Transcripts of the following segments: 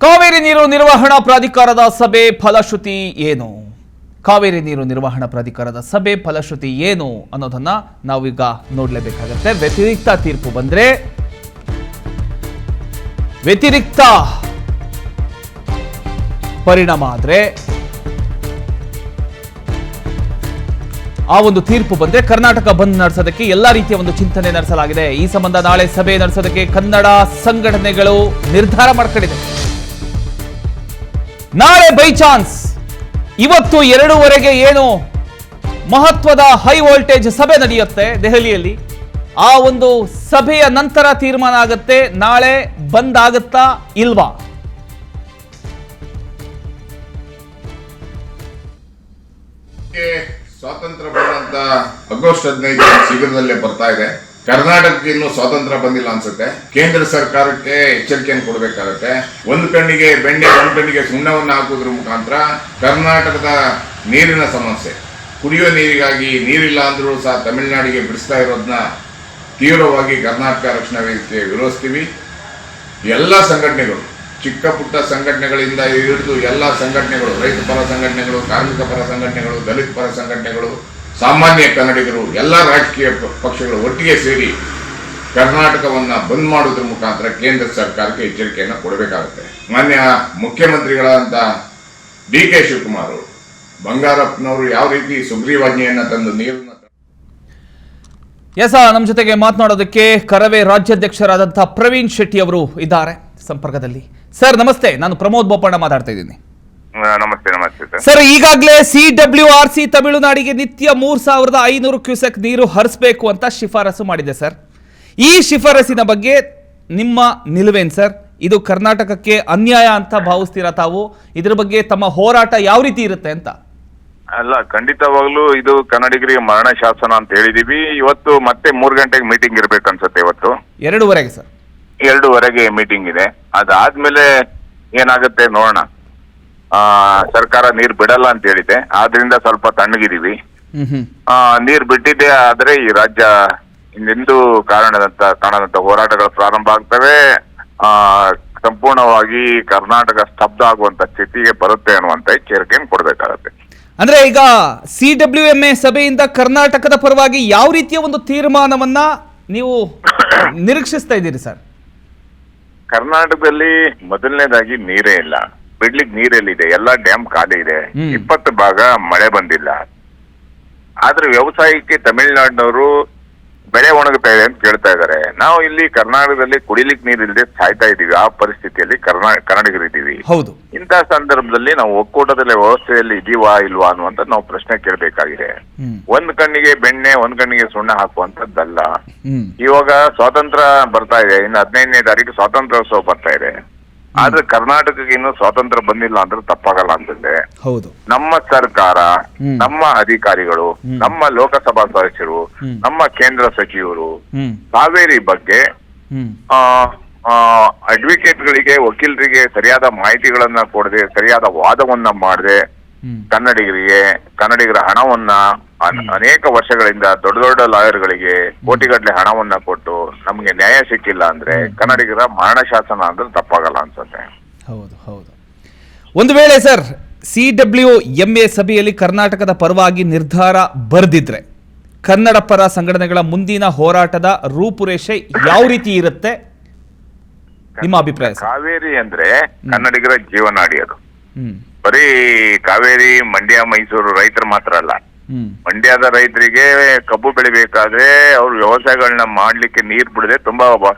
ಕಾವೇರಿ ನೀರು ನಿರ್ವಹಣಾ ಪ್ರಾಧಿಕಾರದ ಸಭೆ ಫಲಶ್ರುತಿ ಏನು? ಕಾವೇರಿ ನೀರು ನಿರ್ವಹಣಾ ಪ್ರಾಧಿಕಾರದ ಸಭೆ ಫಲಶ್ರುತಿ ಏನು ಅನ್ನೋದನ್ನ ನಾವೀಗ ನೋಡಲೇಬೇಕಾಗುತ್ತೆ. ವ್ಯತಿರಿಕ್ತ ತೀರ್ಪು ಬಂದ್ರೆ, ವ್ಯತಿರಿಕ್ತ ಪರಿಣಾಮ ಆದ್ರೆ, ಆ ಒಂದು ತೀರ್ಪು ಬಂದ್ರೆ ಕರ್ನಾಟಕ ಬಂದ್ ನಡೆಸೋದಕ್ಕೆ ಎಲ್ಲಾ ರೀತಿಯ ಒಂದು ಚಿಂತನೆ ನಡೆಸಲಾಗಿದೆ. ಈ ಸಂಬಂಧ ನಾಳೆ ಸಭೆ ನಡೆಸೋದಕ್ಕೆ ಕನ್ನಡ ಸಂಘಟನೆಗಳು ನಿರ್ಧಾರ ಮಾಡ್ಕೊಂಡಿದೆ. ನಾಳೆ ಬೈ ಚಾನ್ಸ್ ಇವತ್ತು 2:30ಗೆ ಏನು ಮಹತ್ವದ ಹೈ ವೋಲ್ಟೇಜ್ ಸಭೆ ನಡೆಯುತ್ತೆ ದೆಹಲಿಯಲ್ಲಿ. ಆ ಒಂದು ಸಭೆಯ ನಂತರ ತೀರ್ಮಾನ ಆಗುತ್ತೆ ನಾಳೆ ಬಂದ್ ಆಗುತ್ತಾ ಇಲ್ವಾ. ಸ್ವಾತಂತ್ರ್ಯ ಬಂದಂತ ಆಗಸ್ಟ್ 15 ಶೀಘ್ರದಲ್ಲೇ ಬರ್ತಾ ಇದೆ. ಕರ್ನಾಟಕಕ್ಕೆ ಇನ್ನೂ ಸ್ವಾತಂತ್ರ್ಯ ಬಂದಿಲ್ಲ ಅನ್ಸುತ್ತೆ. ಕೇಂದ್ರ ಸರ್ಕಾರಕ್ಕೆ ಎಚ್ಚರಿಕೆಯನ್ನು ಕೊಡಬೇಕಾಗುತ್ತೆ. ಒಂದು ಕಣ್ಣಿಗೆ ಬೆಣ್ಣೆ ಒಂದು ಕಣ್ಣಿಗೆ ಸುಣ್ಣವನ್ನು ಹಾಕುವುದ್ರ ಮುಖಾಂತರ ಕರ್ನಾಟಕದ ನೀರಿನ ಸಮಸ್ಯೆ, ಕುಡಿಯುವ ನೀರಿಗಾಗಿ ನೀರಿಲ್ಲ ಅಂದ್ರೂ ಸಹ ತಮಿಳುನಾಡಿಗೆ ಬಿಡಿಸ್ತಾ ಇರೋದನ್ನ ತೀವ್ರವಾಗಿ ಕರ್ನಾಟಕ ರಕ್ಷಣಾ ವೇದಿಕೆ ವಿರೋಧಿಸ್ತೀವಿ. ಎಲ್ಲ ಸಂಘಟನೆಗಳು, ಚಿಕ್ಕ ಪುಟ್ಟ ಸಂಘಟನೆಗಳಿಂದ ಹಿಡಿದು ಎಲ್ಲ ಸಂಘಟನೆಗಳು, ರೈತ ಪರ ಸಂಘಟನೆಗಳು, ಕಾರ್ಮಿಕ ಪರ ಸಂಘಟನೆಗಳು, ದಲಿತ ಪರ ಸಂಘಟನೆಗಳು, ಸಾಮಾನ್ಯ ಕನ್ನಡಿಗರು, ಎಲ್ಲ ರಾಜಕೀಯ ಪಕ್ಷಗಳು ಒಟ್ಟಿಗೆ ಸೇರಿ ಕರ್ನಾಟಕವನ್ನ ಬಂದ್ ಮಾಡೋದ್ರ ಮುಖಾಂತರ ಕೇಂದ್ರ ಸರ್ಕಾರಕ್ಕೆ ಎಚ್ಚರಿಕೆಯನ್ನು ಕೊಡಬೇಕಾಗುತ್ತೆ. ಮಾನ್ಯ ಮುಖ್ಯಮಂತ್ರಿಗಳಾದಂಥ DK ಶಿವಕುಮಾರ್, ಬಂಗಾರಪ್ಪನವರು ಯಾವ ರೀತಿ ಸುಗ್ರೀವಾಜ್ಞೆಯನ್ನ ತಂದು ನೀರನ್ನ ನಮ್ಮ ಜೊತೆಗೆ ಮಾತನಾಡೋದಕ್ಕೆ ಕರವೇ ರಾಜ್ಯಾಧ್ಯಕ್ಷರಾದಂತಹ ಪ್ರವೀಣ್ ಶೆಟ್ಟಿ ಅವರು ಇದ್ದಾರೆ ಸಂಪರ್ಕದಲ್ಲಿ. ಸರ್ ನಮಸ್ತೆ, ನಾನು ಪ್ರಮೋದ್ ಬೋಪಣ್ಣ ಮಾತಾಡ್ತಾ ಇದ್ದೀನಿ. ನಮಸ್ತೆ. ನಮಸ್ತೆ ಸರ್, ಈಗಾಗಲೇ CWRC ತಮಿಳುನಾಡಿಗೆ ನಿತ್ಯ 3500 ಕ್ಯೂಸೆಕ್ ನೀರು ಹರಿಸಬೇಕು ಅಂತ ಶಿಫಾರಸು ಮಾಡಿದೆ ಸರ್. ಈ ಶಿಫಾರಸಿನ ಬಗ್ಗೆ ನಿಮ್ಮ ನಿಲುವೇನ್ ಸರ್? ಇದು ಕರ್ನಾಟಕಕ್ಕೆ ಅನ್ಯಾಯ ಅಂತ ಭಾವಿಸ್ತೀರಾ ತಾವು? ಇದ್ರ ಬಗ್ಗೆ ತಮ್ಮ ಹೋರಾಟ ಯಾವ ರೀತಿ ಇರುತ್ತೆ ಅಂತ? ಅಲ್ಲ, ಖಂಡಿತವಾಗ್ಲೂ ಇದು ಕನ್ನಡಿಗರಿಗೆ ಮರಣ ಶಾಸನ ಅಂತ ಹೇಳಿದೀವಿ. ಇವತ್ತು ಮತ್ತೆ 3 ಗಂಟೆಗೆ ಮೀಟಿಂಗ್ ಇರ್ಬೇಕು ಅನ್ಸುತ್ತೆ. ಇವತ್ತು 2:30ಗೆ ಸರ್, 2:30ಗೆ ಮೀಟಿಂಗ್ ಇದೆ. ಅದಾದ್ಮೇಲೆ ಏನಾಗುತ್ತೆ ನೋಡೋಣ. ಸರ್ಕಾರ ನೀರ್ ಬಿಡಲ್ಲ ಅಂತ ಹೇಳಿದೆ, ಆದ್ರಿಂದ ಸ್ವಲ್ಪ ತಣ್ಣಗಿದೀವಿ. ನೀರ್ ಬಿಟ್ಟಿದೆ ಆದ್ರೆ ಈ ರಾಜ್ಯ ಇನ್ನೆಂದು ಕಾಣದಂತ ಹೋರಾಟಗಳು ಪ್ರಾರಂಭ ಆಗ್ತವೆ. ಸಂಪೂರ್ಣವಾಗಿ ಕರ್ನಾಟಕ ಸ್ತಬ್ಧ ಆಗುವಂತ ಸ್ಥಿತಿಗೆ ಬರುತ್ತೆ ಅನ್ನುವಂತ ಎಚ್ಚರಿಕೆಯನ್ನು ಕೊಡ್ಬೇಕಾಗತ್ತೆ. ಅಂದ್ರೆ ಈಗ CWMA ಸಭೆಯಿಂದ ಕರ್ನಾಟಕದ ಪರವಾಗಿ ಯಾವ ರೀತಿಯ ಒಂದು ತೀರ್ಮಾನವನ್ನ ನೀವು ನಿರೀಕ್ಷಿಸ್ತಾ ಇದ್ದೀರಿ ಸರ್? ಕರ್ನಾಟಕದಲ್ಲಿ ಮೊದಲನೇದಾಗಿ ನೀರೇ ಇಲ್ಲ, ಬಿಡ್ಲಿಕ್ಕೆ ನೀರೆಲ್ಲಿದೆ? ಎಲ್ಲ ಡ್ಯಾಮ್ ಖಾಲಿ ಇದೆ. 20 ಭಾಗ ಮಳೆ ಬಂದಿಲ್ಲ. ಆದ್ರೆ ವ್ಯವಸಾಯಕ್ಕೆ ತಮಿಳುನಾಡಿನವರು ಬೆಳೆ ಒಣಗುತ್ತಾ ಇದೆ ಅಂತ ಕೇಳ್ತಾ ಇದ್ದಾರೆ. ನಾವು ಇಲ್ಲಿ ಕರ್ನಾಟಕದಲ್ಲಿ ಕುಡಿಲಿಕ್ಕೆ ನೀರು ಇಲ್ಲದೆ ಸಾಯ್ತಾ ಇದೀವಿ. ಆ ಪರಿಸ್ಥಿತಿಯಲ್ಲಿ ಕನ್ನಡಿಗರಿದ್ದೀವಿ. ಹೌದು. ಇಂತಹ ಸಂದರ್ಭದಲ್ಲಿ ನಾವು ಒಕ್ಕೂಟದಲ್ಲಿ ವ್ಯವಸ್ಥೆಯಲ್ಲಿ ಇದೀವಾ ಇಲ್ವಾ ಅನ್ನುವಂತ ನಾವು ಪ್ರಶ್ನೆ ಕೇಳಬೇಕಾಗಿದೆ. ಒಂದ್ ಕಣ್ಣಿಗೆ ಬೆಣ್ಣೆ ಒಂದ್ ಕಣ್ಣಿಗೆ ಸುಣ್ಣ ಹಾಕುವಂತದ್ದಲ್ಲ. ಇವಾಗ ಸ್ವಾತಂತ್ರ್ಯ ಬರ್ತಾ ಇದೆ, ಇನ್ನು 15ನೇ ತಾರೀಕು ಸ್ವಾತಂತ್ರ್ಯೋತ್ಸವ ಬರ್ತಾ ಇದೆ. ಆದ್ರೆ ಕರ್ನಾಟಕಕ್ಕೆ ಇನ್ನು ಸ್ವಾತಂತ್ರ್ಯ ಬಂದಿಲ್ಲ ಅಂದ್ರೆ ತಪ್ಪಾಗಲ್ಲ ಅನ್ಸುತ್ತೆ. ಹೌದು. ನಮ್ಮ ಸರ್ಕಾರ, ನಮ್ಮ ಅಧಿಕಾರಿಗಳು, ನಮ್ಮ ಲೋಕಸಭಾ ಸದಸ್ಯರು, ನಮ್ಮ ಕೇಂದ್ರ ಸಚಿವರು ಕಾವೇರಿ ಬಗ್ಗೆ ಅಡ್ವೊಕೇಟ್ಗಳಿಗೆ, ವಕೀಲರಿಗೆ ಸರಿಯಾದ ಮಾಹಿತಿಗಳನ್ನ ಕೊಡದೆ, ಸರಿಯಾದ ವಾದವನ್ನ ಮಾಡದೆ, ಕನ್ನಡಿಗರ ಹಣವನ್ನ ಅನೇಕ ವರ್ಷಗಳಿಂದ ದೊಡ್ಡ ದೊಡ್ಡ ಲಾಯರ್ಗಳಿಗೆ ಕೋಟಿಗಟ್ಟಲೆ ಹಣವನ್ನ ಕೊಟ್ಟು ನಮ್ಗೆ ನ್ಯಾಯ ಸಿಕ್ಕಿಲ್ಲ ಅಂದ್ರೆ ಕನ್ನಡಿಗರ ಮರಣ ಶಾಸನ ಅಂದ್ರೆ ತಪ್ಪಾಗಲ್ಲ ಅನ್ಸುತ್ತೆ. ಹೌದು ಹೌದು. ಒಂದು ವೇಳೆ ಸರ್ CWMA ಸಭೆಯಲ್ಲಿ ಕರ್ನಾಟಕದ ಪರವಾಗಿ ನಿರ್ಧಾರ ಬರೆದಿದ್ರೆ ಕನ್ನಡ ಪರ ಸಂಘಟನೆಗಳ ಮುಂದಿನ ಹೋರಾಟದ ರೂಪುರೇಷೆ ಯಾವ ರೀತಿ ಇರುತ್ತೆ ನಿಮ್ಮ ಅಭಿಪ್ರಾಯ? ಕಾವೇರಿ ಅಂದ್ರೆ ಕನ್ನಡಿಗರ ಜೀವನಾಡಿ. ಅದು ಬರೀ ಕಾವೇರಿ ಮಂಡ್ಯ ಮೈಸೂರು ರೈತರು ಮಾತ್ರ ಅಲ್ಲ. ಮಂಡ್ಯದ ರೈತರಿಗೆ ಕಬ್ಬು ಬೆಳಿಬೇಕಾದ್ರೆ ಅವ್ರು ವ್ಯವಸಾಯಗಳನ್ನ ಮಾಡ್ಲಿಕ್ಕೆ ನೀರ್ ಬಿಡದೆ ತುಂಬಾ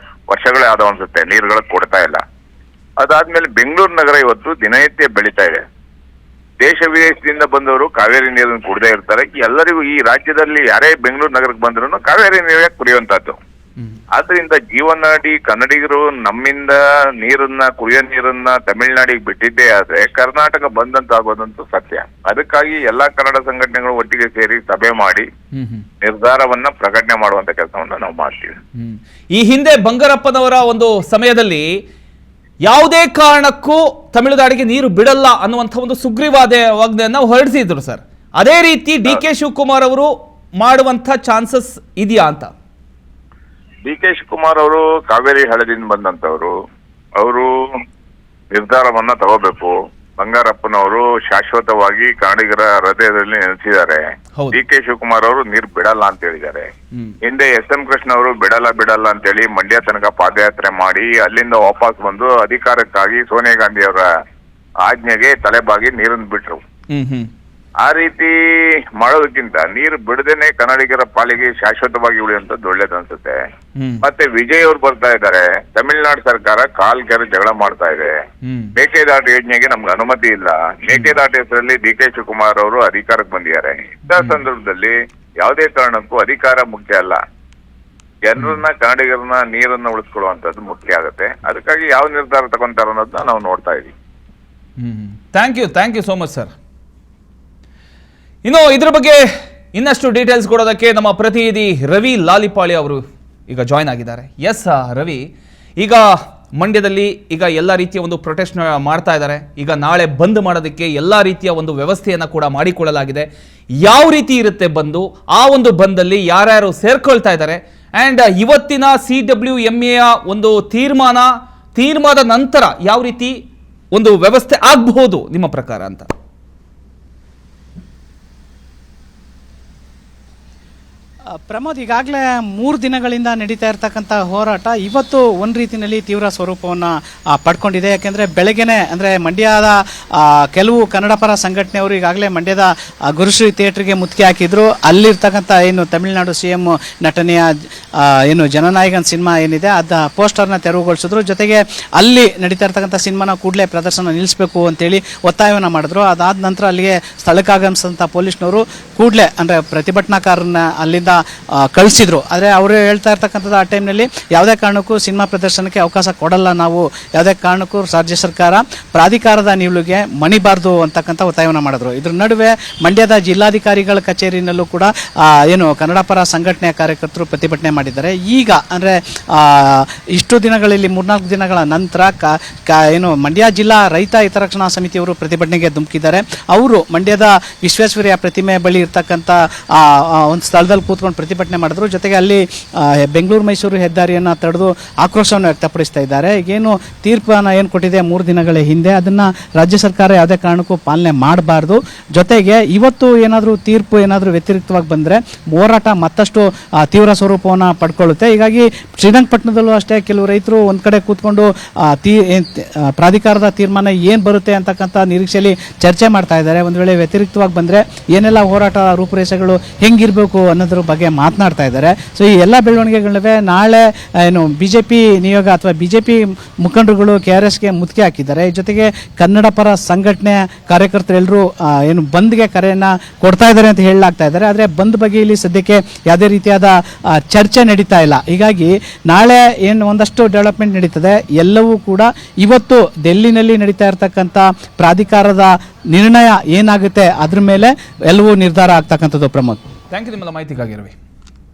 ವರ್ಷಗಳೇ ಆದವು ಅನ್ಸುತ್ತೆ, ನೀರುಗಳ ಕೊಡ್ತಾ ಇಲ್ಲ. ಅದಾದ್ಮೇಲೆ ಬೆಂಗಳೂರು ನಗರ ಇವತ್ತು ದಿನನಿತ್ಯ ಬೆಳೀತಾ ಇದೆ. ದೇಶ ವಿದೇಶದಿಂದ ಬಂದವರು ಕಾವೇರಿ ನೀರನ್ನು ಕುಡದೇ ಇರ್ತಾರೆ. ಎಲ್ಲರಿಗೂ ಈ ರಾಜ್ಯದಲ್ಲಿ ಯಾರೇ ಬೆಂಗಳೂರು ನಗರಕ್ಕೆ ಬಂದ್ರು ಕಾವೇರಿ ನೀರೇ ಕುಡಿಯುವಂತದ್ದು. ಆದ್ರಿಂದ ಜೀವನಾಡಿ ಕನ್ನಡಿಗರು ನಮ್ಮಿಂದ ನೀರನ್ನ, ಕುಡಿಯೋ ನೀರನ್ನ ತಮಿಳುನಾಡಿಗೆ ಬಿಟ್ಟಿದ್ದೇ ಆದ್ರೆ ಕರ್ನಾಟಕ ಬಂದಂತ ಆಗೋದಂತೂ ಸತ್ಯ. ಅದಕ್ಕಾಗಿ ಎಲ್ಲಾ ಕನ್ನಡ ಸಂಘಟನೆಗಳು ಒಟ್ಟಿಗೆ ಸೇರಿ ಸಭೆ ಮಾಡಿ ನಿರ್ಧಾರವನ್ನ ಪ್ರಕಟಣೆ ಮಾಡುವಂತ ಕೆಲಸವನ್ನ ನಾವು ಮಾಡ್ತೀವಿ. ಈ ಹಿಂದೆ ಬಂಗಾರಪ್ಪನವರ ಒಂದು ಸಮಯದಲ್ಲಿ ಯಾವುದೇ ಕಾರಣಕ್ಕೂ ತಮಿಳುನಾಡಿಗೆ ನೀರು ಬಿಡಲ್ಲ ಅನ್ನುವಂಥ ಒಂದು ಸುಗ್ರೀವಾಜ್ಞೆಯನ್ನು ಹೊರಡಿಸಿದ್ರು ಸರ್. ಅದೇ ರೀತಿ DK ಶಿವಕುಮಾರ್ ಅವರು ಮಾಡುವಂತ ಚಾನ್ಸಸ್ ಇದೆಯಾ ಅಂತ? DK ಶಿವಕುಮಾರ್ ಅವರು ಕಾವೇರಿ ಹಳ್ಳದಿಂದ ಬಂದಂತವರು. ಅವರು ನಿರ್ಧಾರವನ್ನ ತಗೋಬೇಕು. ಬಂಗಾರಪ್ಪನವರು ಶಾಶ್ವತವಾಗಿ ಕನ್ನಡಿಗರ ಹೃದಯದಲ್ಲಿ ನೆಲೆಸಿದ್ದಾರೆ. ಹೌದು. ಡಿ ಕೆ ಶಿವಕುಮಾರ್ ಅವರು ನೀರು ಬಿಡಲ್ಲ ಅಂತ ಹೇಳಿದ್ದಾರೆ. ಹಿಂದೆ ಎಸ್ ಎಂ ಕೃಷ್ಣ ಅವರು ಬಿಡಲ್ಲ ಅಂತ ಹೇಳಿ ಮಂಡ್ಯ ತನಕ ಪಾದಯಾತ್ರೆ ಮಾಡಿ ಅಲ್ಲಿಂದ ವಾಪಸ್ ಬಂದು ಅಧಿಕಾರಕ್ಕಾಗಿ ಸೋನಿಯಾ ಗಾಂಧಿ ಅವರ ಆಜ್ಞೆಗೆ ತಲೆಬಾಗಿ ನೀರನ್ನು ಬಿಟ್ರು. ಆ ರೀತಿ ಮಾಡೋದಕ್ಕಿಂತ ನೀರು ಬಿಡದೇನೆ ಕನ್ನಡಿಗರ ಪಾಲಿಗೆ ಶಾಶ್ವತವಾಗಿ ಉಳಿಯುವಂತದ್ದು ಒಳ್ಳೇದು ಅನ್ಸುತ್ತೆ. ಮತ್ತೆ ವಿಜಯ್ ಅವ್ರು ಬರ್ತಾ ಇದ್ದಾರೆ. ತಮಿಳುನಾಡು ಸರ್ಕಾರ ಕಾಲ್ ಕೆರೆ ಜಗಳ ಮಾಡ್ತಾ ಇದೆ. ಮೇಕೆದಾಟು ಯೋಜನೆಗೆ ನಮ್ಗೆ ಅನುಮತಿ ಇಲ್ಲ. ಮೇಕೆದಾಟು ಹೆಸರಲ್ಲಿ ಡಿ ಕೆ ಶಿವಕುಮಾರ್ ಅವರು ಅಧಿಕಾರಕ್ಕೆ ಬಂದಿದ್ದಾರೆ. ಇಂಥ ಸಂದರ್ಭದಲ್ಲಿ ಯಾವುದೇ ಕಾರಣಕ್ಕೂ ಅಧಿಕಾರ ಮುಖ್ಯ ಅಲ್ಲ, ಜನರನ್ನ ಕನ್ನಡಿಗರನ್ನ ನೀರನ್ನ ಉಳಿಸ್ಕೊಳ್ಳುವಂತದ್ದು ಮುಖ್ಯ ಆಗುತ್ತೆ. ಅದಕ್ಕಾಗಿ ಯಾವ ನಿರ್ಧಾರ ತಗೊಂತಾರ ಅನ್ನೋದನ್ನ ನಾವು ನೋಡ್ತಾ ಇದೀವಿ. Thank you so much sir. ಇನ್ನು ಇದ್ರ ಬಗ್ಗೆ ಇನ್ನಷ್ಟು ಡೀಟೇಲ್ಸ್ ಕೊಡೋದಕ್ಕೆ ನಮ್ಮ ಪ್ರತಿನಿಧಿ ರವಿ ಲಾಲಿಪಾಳಿ ಅವರು ಈಗ ಜಾಯ್ನ್ ಆಗಿದ್ದಾರೆ. ಎಸ್ ರವಿ, ಈಗ ಮಂಡ್ಯದಲ್ಲಿ ಈಗ ಎಲ್ಲ ರೀತಿಯ ಒಂದು ಪ್ರೊಟೆಸ್ಟ್ ಮಾಡ್ತಾ ಇದ್ದಾರೆ. ಈಗ ನಾಳೆ ಬಂದ್ ಮಾಡೋದಕ್ಕೆ ಎಲ್ಲ ರೀತಿಯ ಒಂದು ವ್ಯವಸ್ಥೆಯನ್ನು ಕೂಡ ಮಾಡಿಕೊಳ್ಳಲಾಗಿದೆ. ಯಾವ ರೀತಿ ಇರುತ್ತೆ ಬಂದು, ಆ ಒಂದು ಬಂದಲ್ಲಿ ಯಾರ್ಯಾರು ಸೇರ್ಕೊಳ್ತಾ ಇದ್ದಾರೆ, ಆ್ಯಂಡ್ ಇವತ್ತಿನ CWMA ಒಂದು ತೀರ್ಮಾನದ ನಂತರ ಯಾವ ರೀತಿ ಒಂದು ವ್ಯವಸ್ಥೆ ಆಗಬಹುದು ನಿಮ್ಮ ಪ್ರಕಾರ ಅಂತ? ಪ್ರಮೋದ್, ಈಗಾಗಲೇ 3 ದಿನಗಳಿಂದ ನಡೀತಾ ಇರ್ತಕ್ಕಂಥ ಹೋರಾಟ ಇವತ್ತು ಒಂದು ರೀತಿಯಲ್ಲಿ ತೀವ್ರ ಸ್ವರೂಪವನ್ನು ಪಡ್ಕೊಂಡಿದೆ. ಯಾಕೆಂದರೆ ಬೆಳಗ್ಗೆನೆ ಅಂದರೆ ಮಂಡ್ಯದ ಕೆಲವು ಕನ್ನಡ ಪರ ಸಂಘಟನೆಯವರು ಈಗಾಗಲೇ ಮಂಡ್ಯದ ಗುರುಶ್ರೀ ಥಿಯೇಟ್ರಿಗೆ ಮುತ್ತಿಗೆ ಹಾಕಿದ್ರು. ಅಲ್ಲಿರ್ತಕ್ಕಂಥ ಏನು ತಮಿಳುನಾಡು CM ನಟನೆಯ ಏನು ಜನನಾಯಕನ್ ಸಿನಿಮಾ ಏನಿದೆ ಅದ ಪೋಸ್ಟರ್ನ ತೆರವುಗೊಳಿಸಿದ್ರು. ಜೊತೆಗೆ ಅಲ್ಲಿ ನಡೀತಾ ಇರ್ತಕ್ಕಂಥ ಸಿನಿಮಾನ ಕೂಡಲೇ ಪ್ರದರ್ಶನ ನಿಲ್ಲಿಸಬೇಕು ಅಂತೇಳಿ ಒತ್ತಾಯವನ್ನು ಮಾಡಿದ್ರು. ಅದಾದ ನಂತರ ಅಲ್ಲಿಗೆ ಸ್ಥಳಕ್ಕಾಗಮಿಸಿದಂಥ ಪೊಲೀಸ್ನವರು ಕೂಡಲೇ ಅಂದರೆ ಪ್ರತಿಭಟನಾಕಾರರನ್ನ ಅಲ್ಲಿಂದ ಕಳಿಸಿದ್ರು. ಆದರೆ ಅವರು ಹೇಳ್ತಾ ಇರ್ತಕ್ಕಂಥದ್ದು ಆ ಟೈಮ್ನಲ್ಲಿ ಯಾವುದೇ ಕಾರಣಕ್ಕೂ ಸಿನಿಮಾ ಪ್ರದರ್ಶನಕ್ಕೆ ಅವಕಾಶ ಕೊಡಲ್ಲ, ನಾವು ಯಾವುದೇ ಕಾರಣಕ್ಕೂ ರಾಜ್ಯ ಸರ್ಕಾರ ಪ್ರಾಧಿಕಾರದ ನಿಲುವಿಗೆ ಮಣಿಬಾರ್ದು ಅಂತಕ್ಕಂಥ ಒತ್ತಾಯವನ್ನು ಮಾಡಿದ್ರು. ಇದ್ರ ನಡುವೆ ಮಂಡ್ಯದ ಜಿಲ್ಲಾಧಿಕಾರಿಗಳ ಕಚೇರಿನಲ್ಲೂ ಕೂಡ ಏನು ಕನ್ನಡ ಪರ ಸಂಘಟನೆಯ ಕಾರ್ಯಕರ್ತರು ಪ್ರತಿಭಟನೆ ಮಾಡಿದ್ದಾರೆ. ಈಗ ಅಂದರೆ ಇಷ್ಟು ದಿನಗಳಲ್ಲಿ 3-4 ದಿನಗಳ ನಂತರ ಏನು ಮಂಡ್ಯ ಜಿಲ್ಲಾ ರೈತ ಹಿತರಕ್ಷಣಾ ಸಮಿತಿಯವರು ಪ್ರತಿಭಟನೆಗೆ ಧುಮುಕಿದ್ದಾರೆ. ಅವರು ಮಂಡ್ಯದ ವಿಶ್ವೇಶ್ವರಯ್ಯ ಪ್ರತಿಮೆ ಬಳಿ ಇರ್ತಕ್ಕಂಥ ಒಂದು ಸ್ಥಳದಲ್ಲಿ ಕೂತ್ಕೊಂಡು ಪ್ರತಿಭಟನೆ ಮಾಡಿದ್ರು. ಜೊತೆಗೆ ಅಲ್ಲಿ ಬೆಂಗಳೂರು ಮೈಸೂರು ಹೆದ್ದಾರಿಯನ್ನು ತಡೆದು ಆಕ್ರೋಶವನ್ನು ವ್ಯಕ್ತಪಡಿಸ್ತಾ ಇದ್ದಾರೆ. ಈಗೇನು ತೀರ್ಪನ್ನು ಏನು ಕೊಟ್ಟಿದೆ 3 ದಿನಗಳ ಹಿಂದೆ, ಅದನ್ನು ರಾಜ್ಯ ಸರ್ಕಾರ ಯಾವುದೇ ಕಾರಣಕ್ಕೂ ಪಾಲನೆ ಮಾಡಬಾರ್ದು. ಜೊತೆಗೆ ಇವತ್ತು ಏನಾದರೂ ತೀರ್ಪು ಏನಾದರೂ ವ್ಯತಿರಿಕ್ತವಾಗಿ ಬಂದರೆ ಹೋರಾಟ ಮತ್ತಷ್ಟು ತೀವ್ರ ಸ್ವರೂಪವನ್ನು ಪಡ್ಕೊಳ್ಳುತ್ತೆ. ಹೀಗಾಗಿ ಶ್ರೀರಂಗಪಟ್ಟಣದಲ್ಲೂ ಅಷ್ಟೇ ಕೆಲವು ರೈತರು ಒಂದು ಕಡೆ ಕೂತ್ಕೊಂಡು ಪ್ರಾಧಿಕಾರದ ತೀರ್ಮಾನ ಏನು ಬರುತ್ತೆ ಅಂತಕ್ಕಂಥ ನಿರೀಕ್ಷೆಯಲ್ಲಿ ಚರ್ಚೆ ಮಾಡ್ತಾ ಇದ್ದಾರೆ. ಒಂದು ವೇಳೆ ವ್ಯತಿರಿಕ್ತವಾಗಿ ಬಂದರೆ ಏನೆಲ್ಲ ಹೋರಾಟ ರೂಪುರೇಷೆಗಳು ಹೆಂಗಿರಬೇಕು ಅನ್ನೋದ್ರ ಬಗ್ಗೆ ಮಾತನಾಡ್ತಾ ಇದ್ದಾರೆ. ಸೊ ಈ ಎಲ್ಲ ಬೆಳವಣಿಗೆಗಳ ನಾಳೆ ಏನು BJP ನಿಯೋಗ ಅಥವಾ BJP ಮುಖಂಡರುಗಳು KRSಗೆ ಮುತ್ತಿಗೆ ಹಾಕಿದ್ದಾರೆ. ಜೊತೆಗೆ ಕನ್ನಡ ಪರ ಸಂಘಟನೆ ಕಾರ್ಯಕರ್ತರೆಲ್ಲರೂ ಏನು ಬಂದ್ಗೆ ಕರೆಯನ್ನು ಕೊಡ್ತಾ ಇದ್ದಾರೆ ಅಂತ ಹೇಳಲಾಗ್ತಾ ಇದ್ದಾರೆ. ಆದರೆ ಬಂದ್ ಬಗ್ಗೆ ಇಲ್ಲಿ ಸದ್ಯಕ್ಕೆ ಯಾವುದೇ ರೀತಿಯಾದ ಚರ್ಚೆ ನಡೀತಾ ಇಲ್ಲ. ಹೀಗಾಗಿ ನಾಳೆ ಏನು ಒಂದಷ್ಟು ಡೆವಲಪ್ಮೆಂಟ್ ನಡೀತದೆ, ಎಲ್ಲವೂ ಕೂಡ ಇವತ್ತು ಡೆಲ್ಲಿನಲ್ಲಿ ನಡೀತಾ ಇರತಕ್ಕಂಥ ಪ್ರಾಧಿಕಾರದ ನಿರ್ಣಯ ಏನಾಗುತ್ತೆ ಅದ್ರ ಮೇಲೆ ಎಲ್ಲವೂ ನಿರ್ಧಾರ ಆಗ್ತಕ್ಕಂಥದ್ದು. ಪ್ರಮೋದ್, ಥ್ಯಾಂಕ್ ಯು ನಿಮ್ಮೆಲ್ಲ ಮಾಹಿತಿಗಾಗಿ ರವಿ.